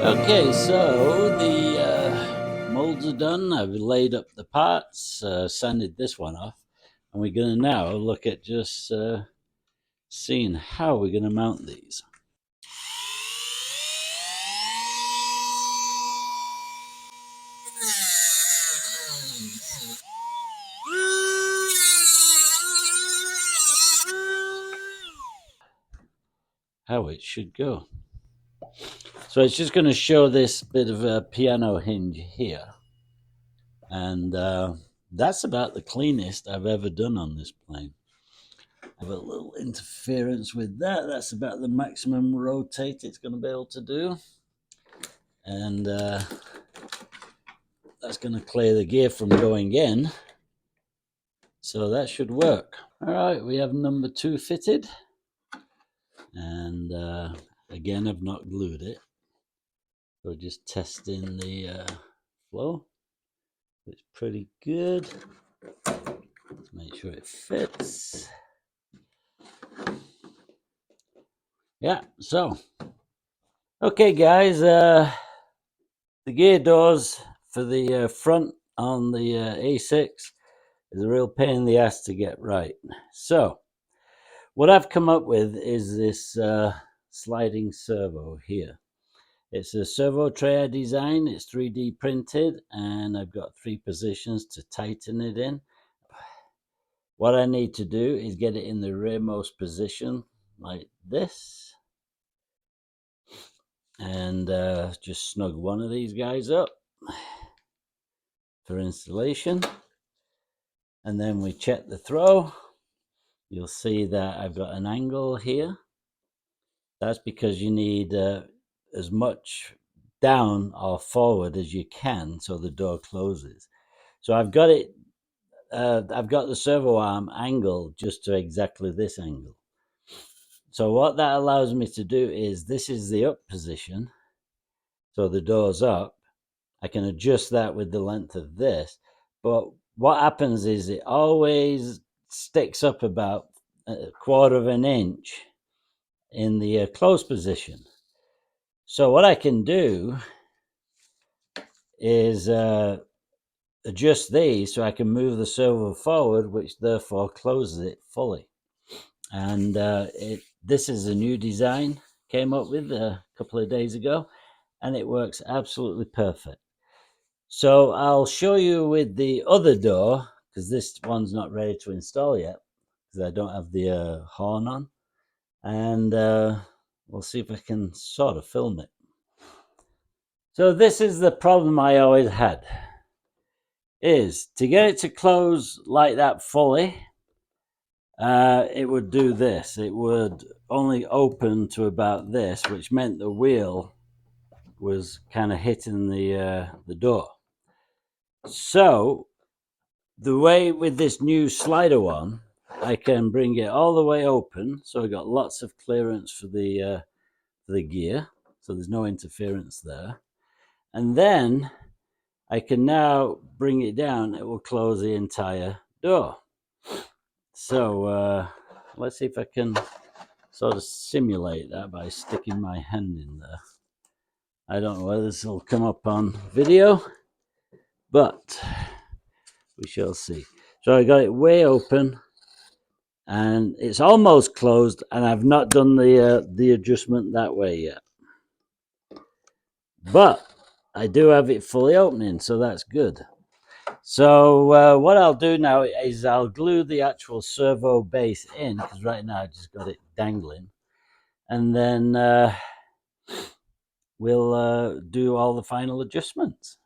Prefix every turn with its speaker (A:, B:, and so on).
A: Okay, so the molds are done. I've laid up the parts, sanded this one off, and we're going to now look at just seeing how we're going to mount these. How it should go. So it's just going to show this bit of a piano hinge here, and that's about the cleanest I've ever done on this plane. I have a little interference with that. That's about the maximum rotate it's going to be able to do, and that's going to clear the gear from going in, so that should work. All right, we have number 2 fitted, and again, I've not glued it, so just testing the flow. It's pretty good. Let's make sure it fits. Yeah, so okay guys, the gear doors for the front on the A6 is a real pain in the ass to get right. So what I've come up with is this sliding servo here. It's a servo tray I designed. It's 3D printed, and I've got 3 positions to tighten it in. What I need to do is get it in the rearmost position like this, and just snug one of these guys up for installation. And then we check the throw. You'll see that I've got an angle here. That's because you need as much down or forward as you can so the door closes. So I've got it, I've got the servo arm angled just to exactly this angle. So what that allows me to do is, this is the up position, so the door's up. I can adjust that with the length of this, but what happens is it always sticks up about 1/4 of an inch in the closed position. So what I can do is adjust these so I can move the servo forward, which therefore closes it fully. And this is a new design, came up with a couple of days ago, and it works absolutely perfect. So I'll show you with the other door, because this one's not ready to install yet, because I don't have the horn on, and we'll see if I can sort of film it. So this is the problem I always had, is to get it to close like that fully, it would do this. It would only open to about this, which meant the wheel was kind of hitting the door. So the way with this new slider one, I can bring it all the way open, so I got lots of clearance for the gear, so there's no interference there. And then I can now bring it down. It will close the entire door. So let's see if I can sort of simulate that by sticking my hand in there. I don't know whether this will come up on video, but we shall see. So I got it way open, and it's almost closed, and I've not done the adjustment that way yet. But I do have it fully opening, so that's good. So what I'll do now is I'll glue the actual servo base in, because right now I just got it dangling, and then we'll do all the final adjustments.